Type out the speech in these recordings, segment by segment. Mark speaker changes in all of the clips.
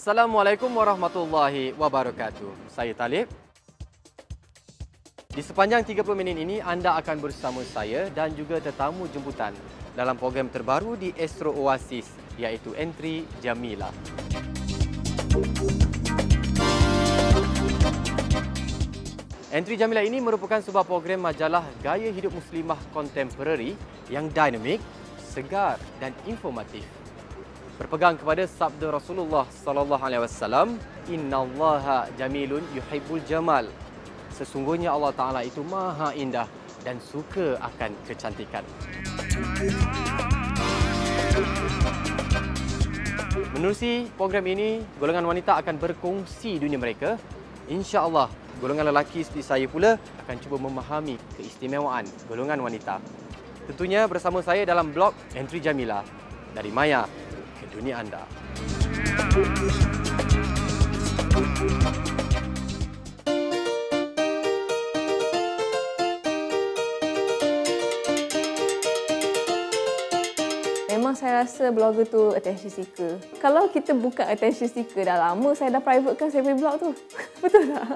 Speaker 1: Assalamualaikum warahmatullahi wabarakatuh. Saya Talib. Di sepanjang 30 minit ini, anda akan bersama saya dan juga tetamu jemputan dalam program terbaru di Astro Oasis, iaitu Entry Jamilah. Entry Jamilah ini merupakan sebuah program majalah gaya hidup muslimah kontemporari yang dinamik, segar dan informatif. Berpegang kepada sabda Rasulullah sallallahu alaihi wasallam, "Innallaha jamilun yuhibbul jamal." Sesungguhnya Allah Taala itu maha indah dan suka akan kecantikan. Menerusi program ini, golongan wanita akan berkongsi dunia mereka. Insya-Allah, golongan lelaki seperti saya pula akan cuba memahami keistimewaan golongan wanita. Tentunya bersama saya dalam blog Entry Jamilah, dari maya ke dunia anda.
Speaker 2: Memang saya rasa blogger tu attention seeker. Kalau kita bukan attention seeker, dah lama saya dah privatekan saya punya blog tu. Betul tak?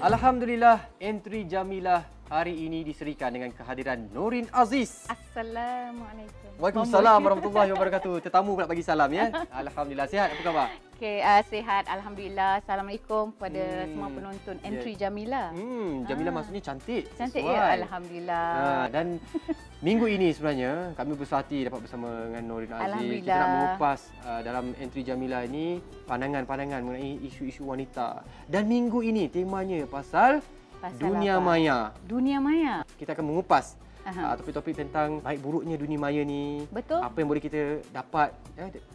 Speaker 1: Alhamdulillah, Entry Jamilah hari ini diserikan dengan kehadiran Norin Aziz.
Speaker 3: Assalamualaikum.
Speaker 1: Waalaikumsalam warahmatullahi wabarakatuh. Tetamu pula bagi salam ya. Alhamdulillah, sihat, apa khabar?
Speaker 3: Okey, sihat alhamdulillah. Assalamualaikum kepada semua penonton Entry Jamilah.
Speaker 1: Jamilah maksudnya cantik.
Speaker 3: Cantik
Speaker 1: sesuai.
Speaker 3: ya, alhamdulillah.
Speaker 1: Dan minggu ini sebenarnya kami bersama hati dapat bersama dengan Norin Aziz. Kita nak mengupas dalam Entry Jamilah ini pandangan-pandangan mengenai isu-isu wanita. Dan minggu ini temanya pasal dunia
Speaker 3: apa?
Speaker 1: maya.
Speaker 3: Dunia maya.
Speaker 1: Kita akan mengupas topik-topik tentang baik buruknya dunia maya ni.
Speaker 3: Betul.
Speaker 1: Apa yang boleh kita dapat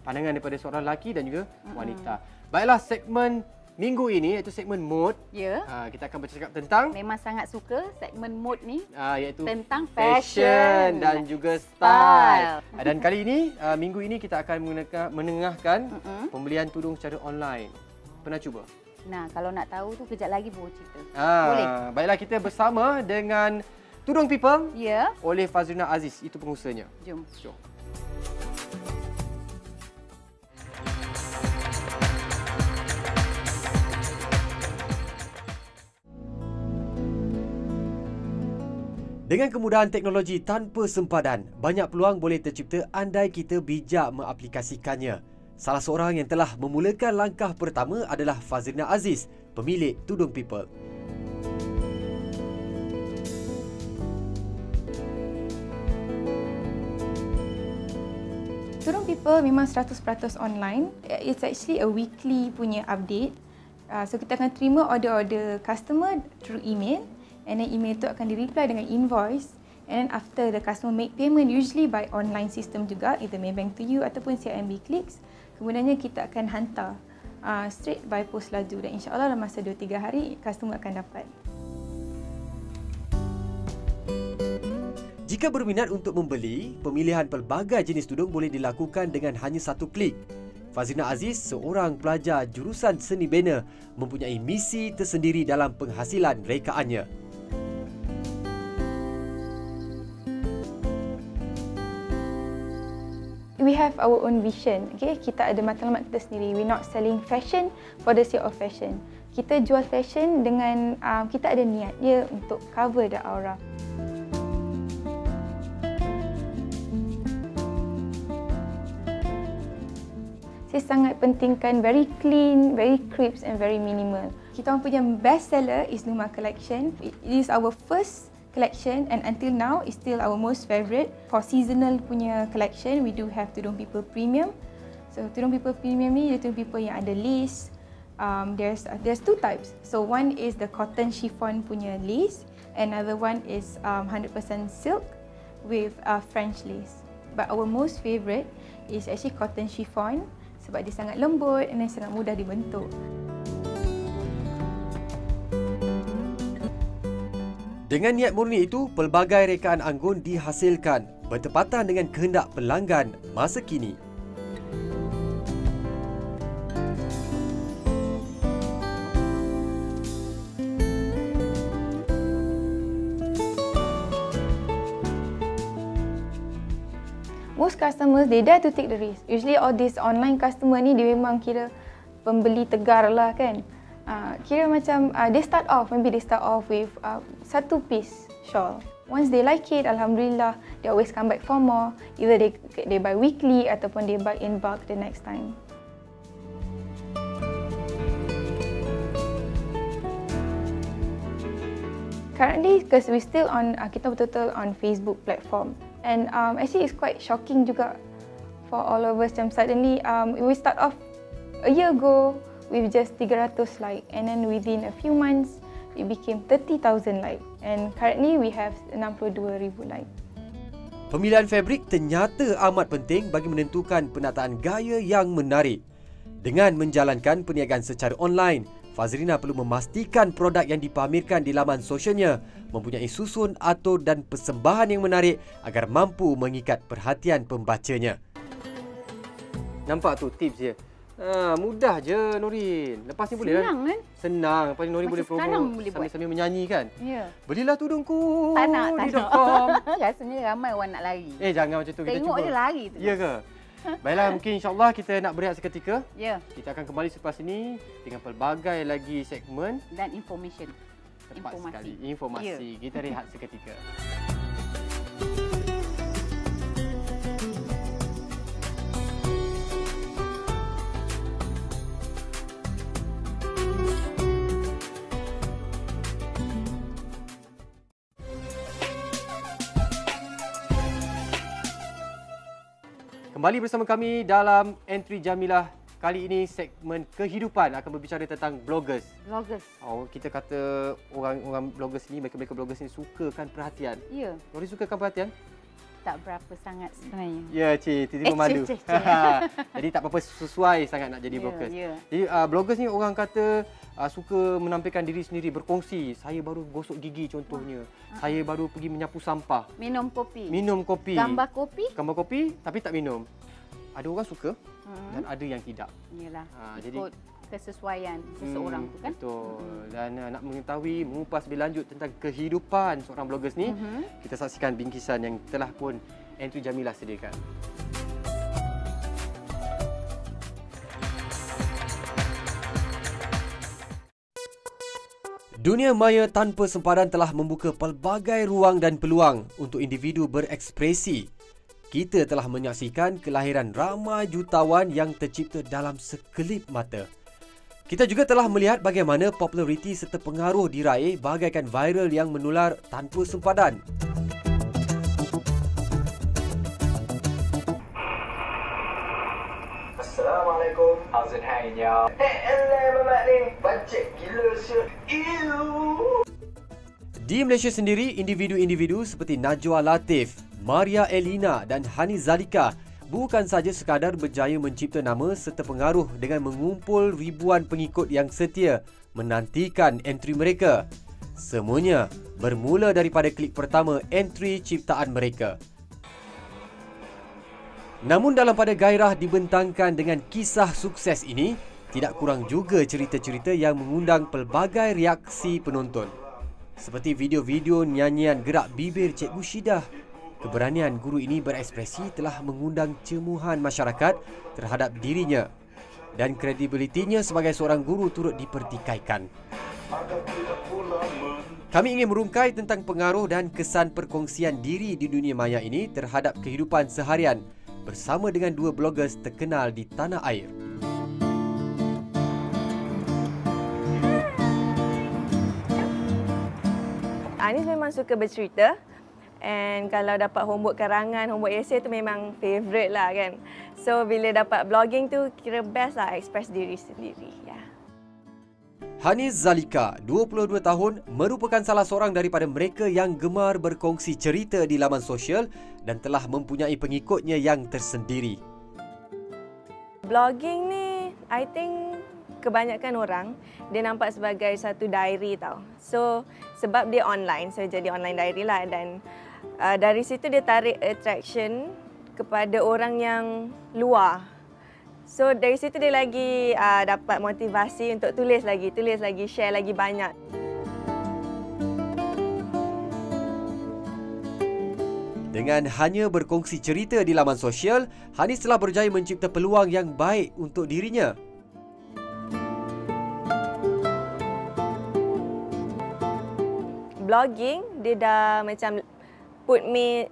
Speaker 1: pandangan daripada seorang lelaki dan juga wanita. Baiklah, segmen minggu ini iaitu segmen mood.
Speaker 3: Ya.
Speaker 1: Kita akan bercakap tentang
Speaker 3: Memang sangat suka segmen mood ni.
Speaker 1: iaitu
Speaker 3: Tentang
Speaker 1: fashion dan juga style. Dan kali ini, minggu ini kita akan menengahkan pembelian tudung secara online. Pernah cuba?
Speaker 3: Nah, kalau nak tahu tu kejap lagi baru cerita.
Speaker 1: Boleh. Baiklah, kita bersama dengan Tudung People oleh Fazrina Aziz. Itu pengusahanya.
Speaker 3: Jom.
Speaker 1: Dengan kemudahan teknologi tanpa sempadan, banyak peluang boleh tercipta andai kita bijak mengaplikasikannya. Salah seorang yang telah memulakan langkah pertama adalah Fazrina Aziz, pemilik Tudung People.
Speaker 2: Tudung People memang 100% online. It's actually a weekly punya update. So kita akan terima order-order customer through email. And then email tu akan di-reply dengan invoice. And then after the customer make payment, usually by online system juga, either Maybank to you ataupun CIMB Clicks, kemudiannya kita akan hantar straight by post laju. Dan insyaAllah dalam masa 2-3 hari, customer akan dapat.
Speaker 1: Jika berminat untuk membeli, pemilihan pelbagai jenis tudung boleh dilakukan dengan hanya satu klik. Fazrina Aziz, seorang pelajar jurusan seni bina, mempunyai misi tersendiri dalam penghasilan rekaannya.
Speaker 2: We have our own vision. Okay? Kita ada matlamat kita sendiri. We're not selling fashion for the sake of fashion. Kita jual fashion dengan kita ada niat dia untuk cover the aura. Saya sangat pentingkan very clean, very crisp and very minimal. Kita orang punya best seller is Numa Collection. It is our first collection and until now is still our most favourite. For seasonal punya collection, we do have Tudung People Premium. So Tudung People Premium ni dia Tudung People yang ada lace. There's two types. So one is the cotton chiffon punya lace, another one is 100% silk with French lace. But our most favourite is actually cotton chiffon sebab dia sangat lembut dan sangat mudah dibentuk.
Speaker 1: Dengan niat murni itu, pelbagai rekaan anggun dihasilkan bertepatan dengan kehendak pelanggan masa kini.
Speaker 2: Most customers, they dare to take the risk. Usually all these online customer ni, dia memang kira pembeli tegar lah kan. Kira macam, they start off with satu piece shawl. Once they like it, Alhamdulillah, they always come back for more. Either they buy weekly ataupun they buy in bulk the next time. Currently, because we still on, kita betul-betul on Facebook platform. And actually it's quite shocking juga for all of us. Suddenly, we start off a year ago with just 300 like, and then within a few months, it became 30,000 like. And currently we have 62,000 like.
Speaker 1: Pemilihan fabrik ternyata amat penting bagi menentukan penataan gaya yang menarik. Dengan menjalankan perniagaan secara online, Fazrina perlu memastikan produk yang dipamerkan di laman sosialnya mempunyai susun, atur dan persembahan yang menarik agar mampu mengikat perhatian pembacanya. Nampak tu tips dia. Mudah je Norin. Lepas ni boleh lah.
Speaker 3: Senang kan?
Speaker 1: Senang. Lepas ni Norin
Speaker 3: Macam
Speaker 1: boleh promo
Speaker 3: boleh buat.
Speaker 1: sambil menyanyi kan?
Speaker 3: Ya.
Speaker 1: Belilah tudungku
Speaker 3: Tak nak.
Speaker 1: di .com.
Speaker 3: Rasanya ramai orang nak lari.
Speaker 1: Jangan macam tu. Kita
Speaker 3: Tengok
Speaker 1: cuba.
Speaker 3: dia lari tu.
Speaker 1: Ya ke? Baiklah, mungkin insyaAllah kita nak berehat seketika.
Speaker 3: Ya.
Speaker 1: Kita akan kembali selepas ini dengan pelbagai lagi segmen.
Speaker 3: Dan information.
Speaker 1: Tepat sekali.
Speaker 3: Ya.
Speaker 1: Informasi. Kita rehat seketika. Kembali bersama kami dalam Entry Jamilah. Kali ini segmen kehidupan akan berbicara tentang bloggers.
Speaker 3: Bloggers.
Speaker 1: Kita kata orang-orang bloggers ni, mereka-mereka bloggers ni sukakan perhatian.
Speaker 3: Ya.
Speaker 1: Nori sukakan perhatian?
Speaker 3: Tak berapa sangat sebenarnya.
Speaker 1: Ya, tiba-tiba malu.
Speaker 3: Cik.
Speaker 1: Jadi tak apa-apa sesuai sangat nak jadi bloggers.
Speaker 3: Ya.
Speaker 1: Jadi bloggers ni orang kata suka menampilkan diri sendiri, berkongsi. Saya baru gosok gigi contohnya. Saya baru pergi menyapu sampah.
Speaker 3: Minum kopi.
Speaker 1: Minum kopi.
Speaker 3: Gambar kopi.
Speaker 1: Gambar kopi tapi tak minum. Ada orang suka dan ada yang tidak.
Speaker 3: Yalah.
Speaker 1: Jadi
Speaker 3: kesesuaian seseorang tu kan.
Speaker 1: Betul. Dan nak mengetahui, mengupas lebih lanjut tentang kehidupan seorang bloggers ni, kita saksikan bingkisan yang telah pun Entry Jamilah sediakan. Dunia maya tanpa sempadan telah membuka pelbagai ruang dan peluang untuk individu berekspresi. Kita telah menyaksikan kelahiran ramai jutawan yang tercipta dalam sekelip mata. Kita juga telah melihat bagaimana populariti serta pengaruh diraih bagaikan viral yang menular tanpa sempadan.
Speaker 4: Assalamualaikum. How's it hanging, y'all? Mamat ni. Bacik gila siut.
Speaker 1: Di Malaysia sendiri, individu-individu seperti Najwa Latif, Maria Elina dan Hani Zalika bukan saja sekadar berjaya mencipta nama serta pengaruh dengan mengumpul ribuan pengikut yang setia menantikan entry mereka. Semuanya bermula daripada klik pertama entry ciptaan mereka. Namun dalam pada gairah dibentangkan dengan kisah sukses ini, tidak kurang juga cerita-cerita yang mengundang pelbagai reaksi penonton. Seperti video-video nyanyian gerak bibir Cikgu Syidah. Keberanian guru ini berekspresi telah mengundang cemuhan masyarakat terhadap dirinya dan kredibilitinya sebagai seorang guru turut dipertikaikan. Kami ingin merungkai tentang pengaruh dan kesan perkongsian diri di dunia maya ini terhadap kehidupan seharian bersama dengan dua bloggers terkenal di tanah air.
Speaker 5: Anis memang suka bercerita. And kalau dapat homework karangan, homework essay tu memang favourite lah kan. So bila dapat blogging tu kira best lah express diri sendiri. Yeah.
Speaker 1: Hani Zalika, 22 tahun, merupakan salah seorang daripada mereka yang gemar berkongsi cerita di laman sosial dan telah mempunyai pengikutnya yang tersendiri.
Speaker 5: Blogging ni, I think kebanyakan orang dia nampak sebagai satu diary tau. So sebab dia online, so jadi online diary lah, dan dari situ dia tarik attraction kepada orang yang luar. So dari situ dia lagi dapat motivasi untuk tulis lagi, share lagi banyak.
Speaker 1: Dengan hanya berkongsi cerita di laman sosial, Hanis telah berjaya mencipta peluang yang baik untuk dirinya.
Speaker 5: Blogging, dia dah macam put me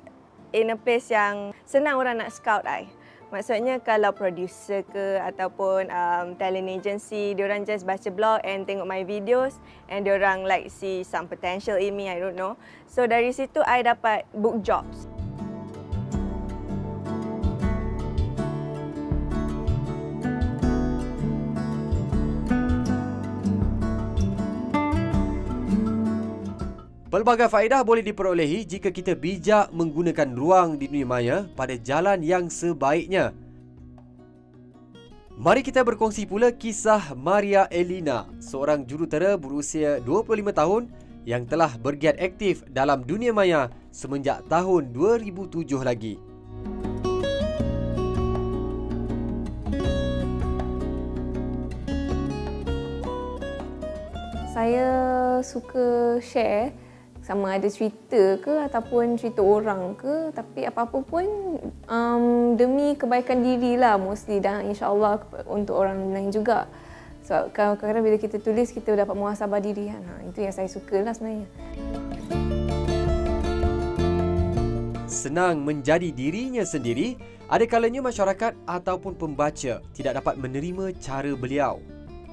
Speaker 5: in a place yang senang orang nak scout I. Maksudnya kalau producer ke ataupun talent agency, diorang just baca blog and tengok my videos and diorang like see some potential in me, I don't know. So dari situ I dapat book jobs.
Speaker 1: Pelbagai faedah boleh diperolehi jika kita bijak menggunakan ruang di dunia maya pada jalan yang sebaiknya. Mari kita berkongsi pula kisah Maria Elina, seorang jurutera berusia 25 tahun yang telah bergiat aktif dalam dunia maya semenjak tahun 2007 lagi.
Speaker 2: Saya suka share sama ada cerita ke ataupun cerita orang ke, tapi apa-apa pun demi kebaikan diri lah mostly, dan insyaAllah untuk orang lain juga. So kadang-kadang bila kita tulis, kita dapat muhasabah diri kan. Itu yang saya suka lah sebenarnya.
Speaker 1: Senang menjadi dirinya sendiri, ada kalanya masyarakat ataupun pembaca tidak dapat menerima cara beliau.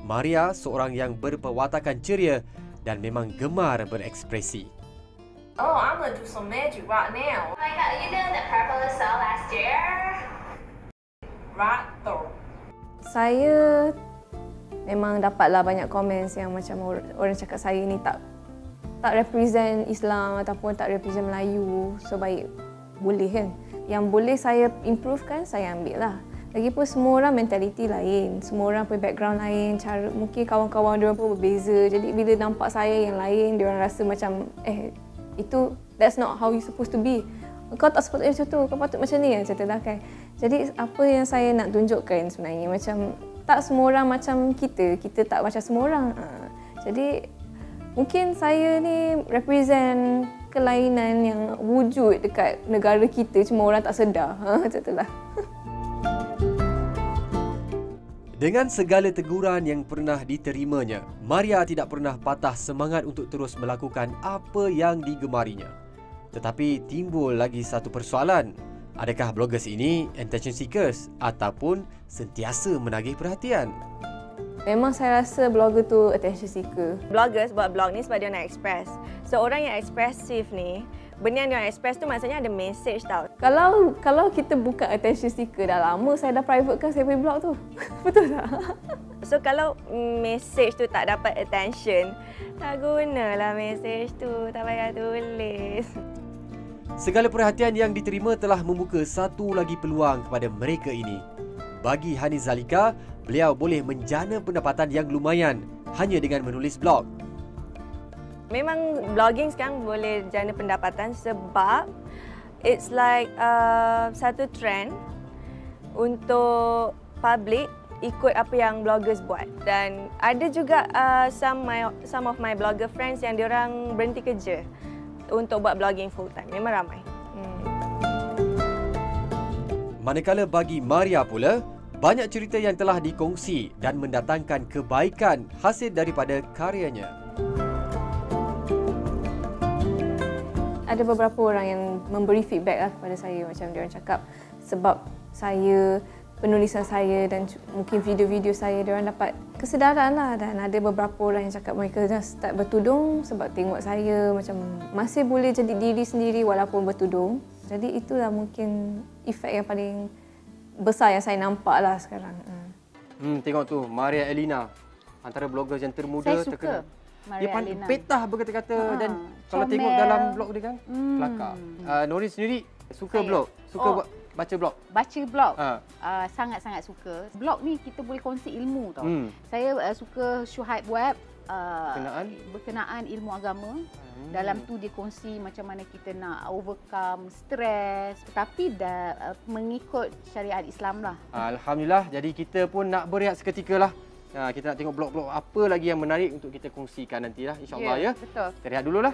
Speaker 1: Maria seorang yang berperwatakan ceria dan memang gemar berekspresi.
Speaker 6: Oh, I'm gonna do some magic right now.
Speaker 7: Oh my god, you know that purple is so last year?
Speaker 6: Right there.
Speaker 2: Saya memang dapatlah banyak komen yang macam orang cakap saya ni tak represent Islam ataupun tak represent Melayu. So baik, boleh kan. Yang boleh saya improve kan, saya ambil lah. Lagipun semua orang mentaliti lain, semua orang punya background lain, cara mungkin kawan-kawan diorang pun berbeza. Jadi bila nampak saya yang lain, diorang rasa macam itu that's not how you supposed to be. Kau tak sepatutnya macam tu, kau patut macam ni macam tu lah kan. Jadi apa yang saya nak tunjukkan sebenarnya, macam tak semua orang macam kita tak macam semua orang. Jadi mungkin saya ni represent kelainan yang wujud dekat negara kita, cuma orang tak sedar. Macam tu lah.
Speaker 1: Dengan segala teguran yang pernah diterimanya, Maria tidak pernah patah semangat untuk terus melakukan apa yang digemarinya. Tetapi timbul lagi satu persoalan. Adakah bloggers ini attention seekers ataupun sentiasa menagih perhatian?
Speaker 2: Memang saya rasa blogger tu attention seeker.
Speaker 5: Bloggers buat blog ni sebab dia nak express. So orang yang ekspresif ni, benda yang dia express tu maksudnya ada message tau.
Speaker 2: Kalau kita bukan attention seeker, dah lama saya dah private kan saya punya blog tu. Betul tak?
Speaker 5: So kalau message tu tak dapat attention, tak gunalah message tu, tak payah tulis.
Speaker 1: Segala perhatian yang diterima telah membuka satu lagi peluang kepada mereka ini. Bagi Hanis Zalika, beliau boleh menjana pendapatan yang lumayan hanya dengan menulis blog.
Speaker 5: Memang blogging sekarang boleh jana pendapatan sebab it's like satu trend untuk public ikut apa yang bloggers buat. Dan ada juga some of my blogger friends yang diorang berhenti kerja untuk buat blogging full time. Memang ramai.
Speaker 1: Manakala bagi Maria pula, banyak cerita yang telah dikongsi dan mendatangkan kebaikan hasil daripada karyanya.
Speaker 2: Ada beberapa orang yang memberi feedback lah kepada saya, macam dia orang cakap sebab saya, penulisan saya dan mungkin video-video saya, dia orang dapat kesedaran lah. Dan ada beberapa orang yang cakap mereka dah start bertudung sebab tengok saya macam masih boleh jadi diri sendiri walaupun bertudung. Jadi itulah mungkin efek yang paling besar yang saya nampak lah sekarang.
Speaker 1: Tengok tu, Maria Elina, antara bloggers yang termuda
Speaker 3: Saya suka
Speaker 1: terkenal.
Speaker 3: Maria
Speaker 1: Dia
Speaker 3: Elina.
Speaker 1: petah berkata-kata dan kalau
Speaker 3: comel.
Speaker 1: tengok dalam blog dia kan, kelakar. Nori sendiri suka blog, suka buat baca blog?
Speaker 3: Baca blog.
Speaker 1: Ha.
Speaker 3: Sangat-sangat suka. Blog ni kita boleh kongsi ilmu tau. Saya suka Syuhaib Web. Berkenaan ilmu agama. Dalam tu dia kongsi macam mana kita nak overcome stres tapi mengikut syariat Islam lah.
Speaker 1: Alhamdulillah. Jadi kita pun nak berehat seketika lah. Kita nak tengok blog-blog apa lagi yang menarik untuk kita kongsikan nantilah, insya-Allah ya.
Speaker 3: Betul.
Speaker 1: Kita rehat dululah.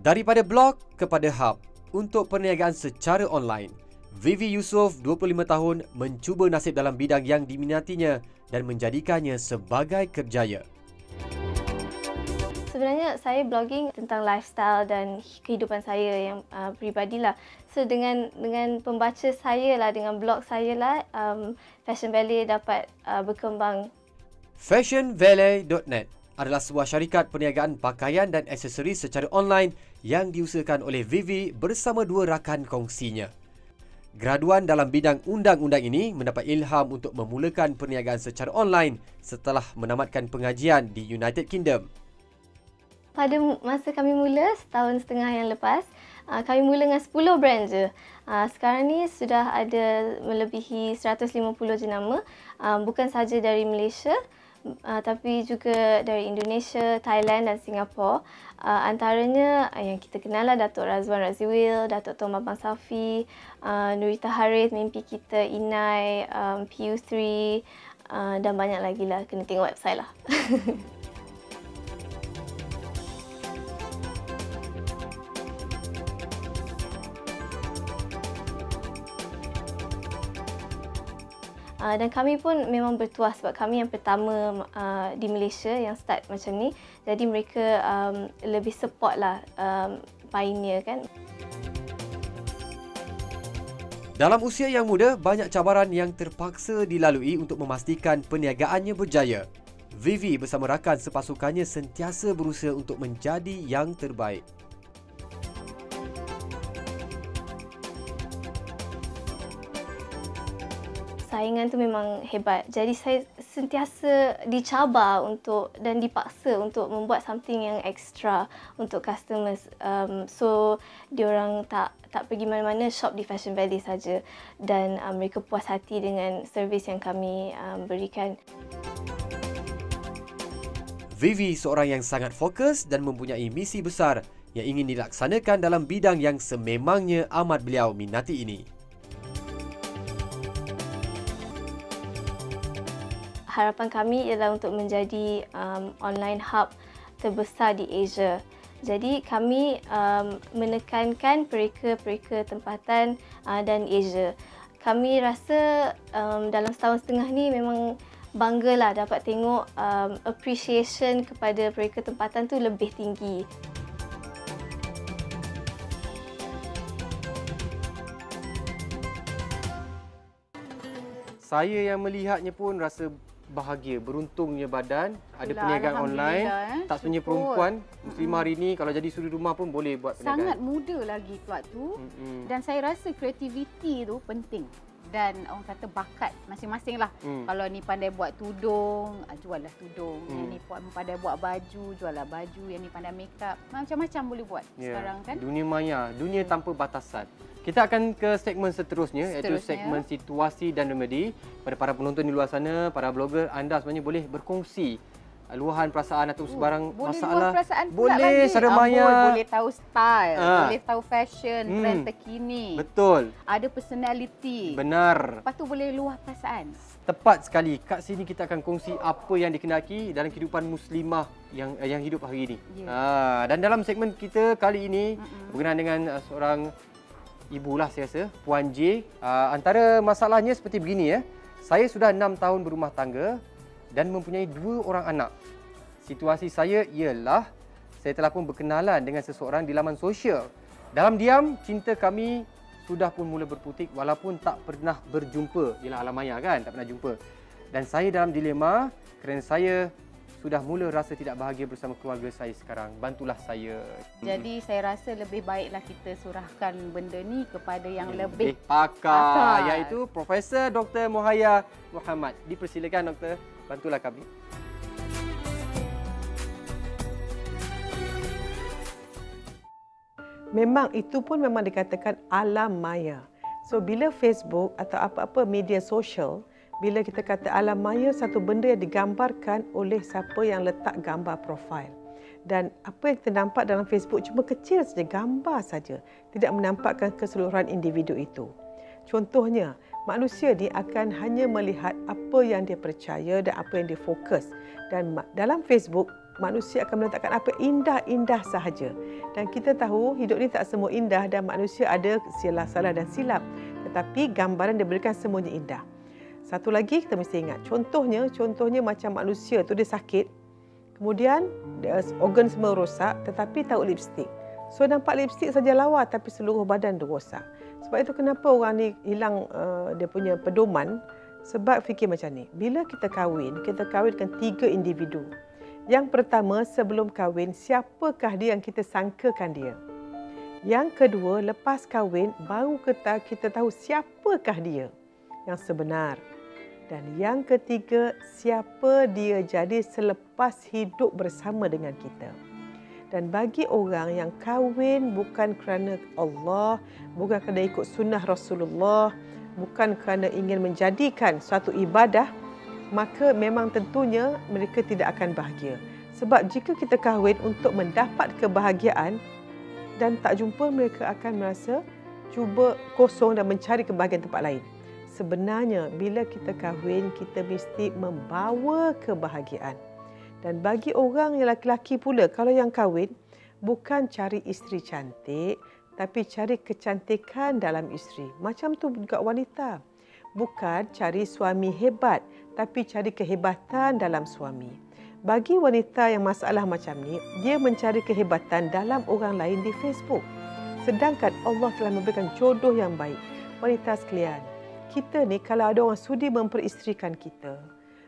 Speaker 1: Daripada blog kepada hub untuk perniagaan secara online, Vivi Yusof, 25 tahun, mencuba nasib dalam bidang yang diminatinya dan menjadikannya sebagai kerjaya.
Speaker 5: Sebenarnya saya blogging tentang lifestyle dan kehidupan saya yang peribadilah. So dengan pembaca saya lah, dengan blog saya lah, Fashion Valley dapat berkembang.
Speaker 1: Fashionvalet.net adalah sebuah syarikat perniagaan pakaian dan aksesoris secara online yang diusahakan oleh Vivi bersama dua rakan kongsinya. Graduan dalam bidang undang-undang ini mendapat ilham untuk memulakan perniagaan secara online setelah menamatkan pengajian di United Kingdom.
Speaker 5: Pada masa kami mula, setahun setengah yang lepas, kami mula dengan 10 brand je. Sekarang ni sudah ada melebihi 150 jenama, bukan sahaja dari Malaysia, tapi juga dari Indonesia, Thailand dan Singapura. Antaranya yang kita kenal lah Datuk Razwan Raziwil, Datuk Tuan Babang Safi, Nurita Harith, Mimpi Kita, Inai, PU3 dan banyak lagi lah. Kena tengok website lah. Dan kami pun memang bertuah sebab kami yang pertama di Malaysia yang start macam ni. Jadi mereka lebih support lah pioneer kan.
Speaker 1: Dalam usia yang muda, banyak cabaran yang terpaksa dilalui untuk memastikan perniagaannya berjaya. Vivi bersama rakan sepasukannya sentiasa berusaha untuk menjadi yang terbaik.
Speaker 5: Saingan tu memang hebat. Jadi saya sentiasa dicabar dan dipaksa untuk membuat something yang extra untuk customers. So diorang tak pergi mana-mana, shop di Fashion Valley saja dan mereka puas hati dengan servis yang kami berikan.
Speaker 1: Vivi seorang yang sangat fokus dan mempunyai misi besar yang ingin dilaksanakan dalam bidang yang sememangnya amat beliau minati ini.
Speaker 5: Harapan kami ialah untuk menjadi online hub terbesar di Asia. Jadi kami menekankan pereka-pereka tempatan dan Asia. Kami rasa dalam setahun setengah ni memang banggalah dapat tengok appreciation kepada pereka tempatan tu lebih tinggi.
Speaker 1: Saya yang melihatnya pun rasa bahagia, beruntungnya badan, ada perniagaan online. Tak sebenarnya perempuan muslimah hari ini kalau jadi suri rumah pun boleh buat perniagaan.
Speaker 3: Sangat muda lagi pula tu. Dan saya rasa kreativiti tu penting. Dan orang kata bakat masing-masing lah. Kalau ni pandai buat tudung, jualah tudung. Yang ni pandai buat baju, jualah baju. Yang ni pandai make up. Macam-macam boleh buat sekarang kan.
Speaker 1: Dunia maya, dunia tanpa batasan. Kita akan ke segmen seterusnya, iaitu segmen situasi dan remedi. Pada para penonton di luar sana, para blogger, anda sebenarnya boleh berkongsi luahan perasaan atau sebarang masalah. Boleh seremaya.
Speaker 3: Boleh tahu style, boleh tahu fashion, trend terkini.
Speaker 1: Betul.
Speaker 3: Ada personality.
Speaker 1: Benar.
Speaker 3: Lepas tu boleh luah perasaan.
Speaker 1: Tepat sekali. Kat sini kita akan kongsi apa yang dikenaki dalam kehidupan muslimah yang hidup hari ini. Dan dalam segmen kita kali ini berkenaan dengan seorang ibulah saya rasa, Puan J. Antara masalahnya seperti begini ya. Saya sudah 6 tahun berumah tangga dan mempunyai 2 orang anak. Situasi saya ialah saya telah pun berkenalan dengan seseorang di laman sosial. Dalam diam, cinta kami sudah pun mula berputik walaupun tak pernah berjumpa. Ialah alam maya kan, tak pernah jumpa. Dan saya dalam dilema kerana saya sudah mula rasa tidak bahagia bersama keluarga saya sekarang. Bantulah saya.
Speaker 3: Jadi saya rasa lebih baiklah kita surahkan benda ni kepada yang lebih
Speaker 1: pakar, iaitu Profesor Dr. Mohaya Muhammad. Dipersilakan doktor, bantulah kami.
Speaker 8: Memang itu pun memang dikatakan alam maya. So bila Facebook atau apa-apa media sosial, bila kita kata alam maya, satu benda yang digambarkan oleh siapa yang letak gambar profil. Dan apa yang kita nampak dalam Facebook cuma kecil saja, gambar saja. Tidak menampakkan keseluruhan individu itu. Contohnya, manusia ni akan hanya melihat apa yang dia percaya dan apa yang dia fokus. Dan dalam Facebook, manusia akan meletakkan apa indah-indah sahaja. Dan kita tahu hidup ni tak semua indah dan manusia ada salah dan silap. Tetapi gambaran diberikan semuanya indah. Satu lagi kita mesti ingat, contohnya macam manusia tu dia sakit, kemudian organ semua rosak tetapi tahu lipstick. So nampak lipstick saja lawa tapi seluruh badan tu rosak. Sebab itu kenapa orang ni hilang dia punya pedoman, sebab fikir macam ni. Bila kita kahwin dengan 3 individu. Yang pertama, sebelum kahwin, siapakah dia yang kita sangkakan dia? Yang kedua, lepas kahwin, baru kita tahu siapakah dia yang sebenar. Dan yang ketiga, siapa dia jadi selepas hidup bersama dengan kita. Dan bagi orang yang kahwin bukan kerana Allah, bukan kerana ikut sunnah Rasulullah, bukan kerana ingin menjadikan suatu ibadah, maka memang tentunya mereka tidak akan bahagia. Sebab jika kita kahwin untuk mendapat kebahagiaan dan tak jumpa, mereka akan merasa cuba kosong dan mencari kebahagiaan tempat lain. Sebenarnya bila kita kahwin, kita mesti membawa kebahagiaan. Dan bagi orang yang lelaki pula, kalau yang kahwin, bukan cari isteri cantik, tapi cari kecantikan dalam isteri. Macam tu juga wanita. Bukan cari suami hebat, tapi cari kehebatan dalam suami. Bagi wanita yang masalah macam ni, dia mencari kehebatan dalam orang lain di Facebook. Sedangkan Allah telah memberikan jodoh yang baik. Wanita sekalian, kita ni kalau ada orang sudi memperisterikan kita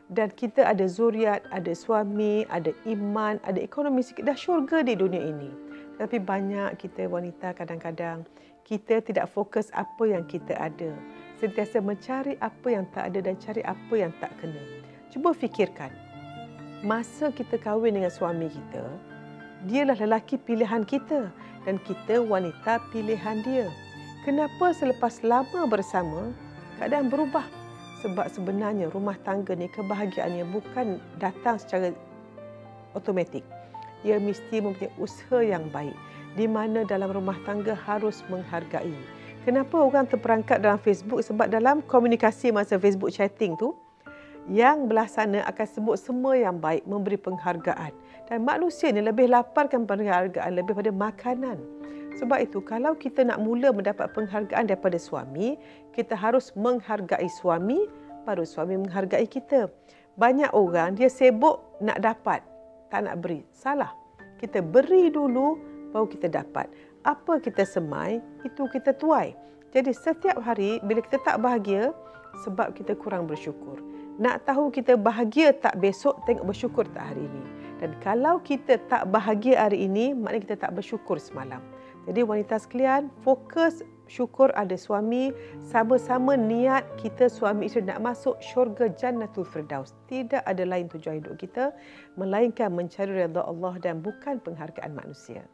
Speaker 8: dan kita ada zuriat, ada suami, ada iman, ada ekonomi sikit, dah syurga di dunia ini. Tapi banyak kita wanita kadang-kadang kita tidak fokus apa yang kita ada. Sentiasa mencari apa yang tak ada dan cari apa yang tak kena. Cuba fikirkan, masa kita kahwin dengan suami kita, dialah lelaki pilihan kita dan kita wanita pilihan dia. Kenapa selepas lama bersama, keadaan berubah? Sebab sebenarnya rumah tangga ni kebahagiaannya bukan datang secara automatik. Ia mesti mempunyai usaha yang baik di mana dalam rumah tangga harus menghargai. Kenapa orang terperangkap dalam Facebook? Sebab dalam komunikasi masa Facebook chatting tu, yang belah sana akan sebut semua yang baik, memberi penghargaan. Dan manusia ni lebih laparkan penghargaan lebih pada makanan. Sebab itu, kalau kita nak mula mendapat penghargaan daripada suami, kita harus menghargai suami, baru suami menghargai kita. Banyak orang, dia sibuk nak dapat, tak nak beri. Salah. Kita beri dulu, baru kita dapat. Apa kita semai, itu kita tuai. Jadi setiap hari, bila kita tak bahagia, sebab kita kurang bersyukur. Nak tahu kita bahagia tak besok, tengok bersyukur tak hari ini. Dan kalau kita tak bahagia hari ini, maknanya kita tak bersyukur semalam. Jadi wanita sekalian, fokus syukur ada suami, sama-sama niat kita suami isteri nak masuk syurga Jannatul Firdaus. Tidak ada lain tujuan hidup kita melainkan mencari redha Allah dan bukan penghargaan manusia.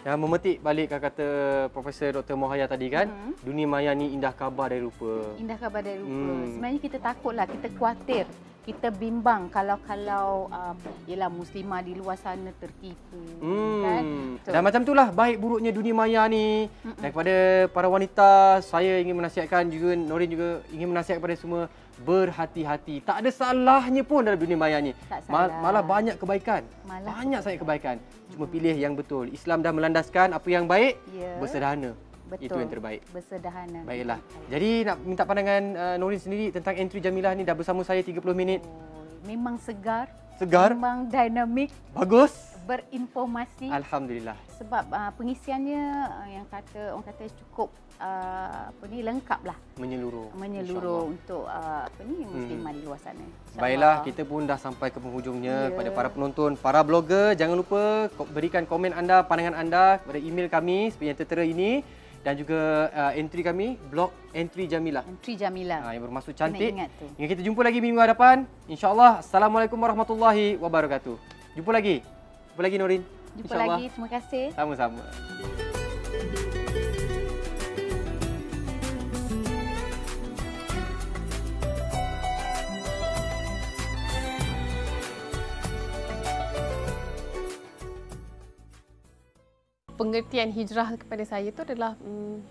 Speaker 1: Yang memetik balik kata Profesor Dr. Mohaya tadi kan, dunia maya ni indah khabar dari rupa.
Speaker 3: Indah khabar dari rupa. Sebenarnya kita takutlah, kita khawatir, kita bimbang kalau ialah muslimah di luar sana tertipu. Kan?
Speaker 1: Dan macam itulah baik buruknya dunia maya ni. Daripada para wanita, saya ingin menasihatkan juga, Norin juga ingin menasihat kepada semua, berhati-hati. Tak ada salahnya pun dalam dunia maya ni. Malah banyak kebaikan. Banyak sangat kebaikan. Cuma pilih yang betul. Islam dah melandaskan apa yang baik, bersederhana. Betul. Itu yang terbaik.
Speaker 3: Bersederhana.
Speaker 1: Baiklah. Jadi nak minta pandangan Norin sendiri tentang entry Jamilah ni, dah bersama saya 30 minit.
Speaker 3: Memang segar.
Speaker 1: Segar.
Speaker 3: Memang dinamik.
Speaker 1: Bagus.
Speaker 3: berinformasi.
Speaker 1: Alhamdulillah.
Speaker 3: Sebab pengisiannya yang orang kata cukup lengkap lah. Menyeluruh untuk muslimah di luar sana.
Speaker 1: Baiklah, kita pun dah sampai ke penghujungnya. Kepada para penonton, para blogger, jangan lupa berikan komen anda, pandangan anda kepada email kami seperti yang tertera ini. Dan juga entry kami, blog Entry Jamilah.
Speaker 3: Entry Jamilah.
Speaker 1: Yang bermaksud cantik. Hingga kita jumpa lagi minggu hadapan. InsyaAllah. Assalamualaikum warahmatullahi wabarakatuh. Jumpa lagi. Jumpa lagi Norin.
Speaker 3: Jumpa lagi. Terima kasih.
Speaker 1: Sama-sama.
Speaker 9: Pengertian hijrah kepada saya itu adalah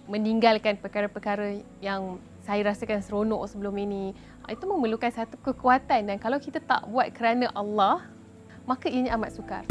Speaker 9: meninggalkan perkara-perkara yang saya rasakan seronok sebelum ini. Itu memerlukan satu kekuatan dan kalau kita tak buat kerana Allah, maka ianya amat sukar.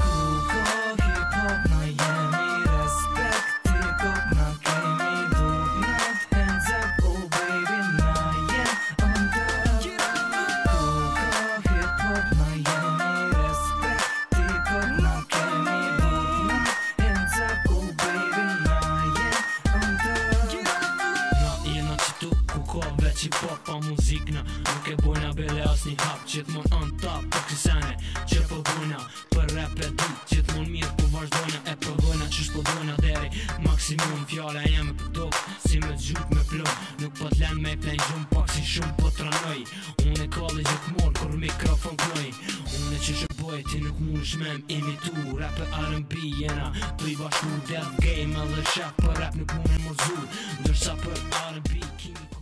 Speaker 10: Muzikna nuk e bojna bele as një hap gjithmon on top për kësane që po bojna për rap e du gjithmon mirë po vazhdojna e provojna qysh po bojna deri maksimum fjala jeme për dok si me gjut me plom nuk po t'len me plen gjum pak si shumë po tranoj unë e kalli gjithmon kur mikrofon knoj unë që shëboj ti nuk mund shmem imitu rap e R&B jena të i bashku death game edhe shaf për rap nuk mund e mozu ndërsa për R&B kimi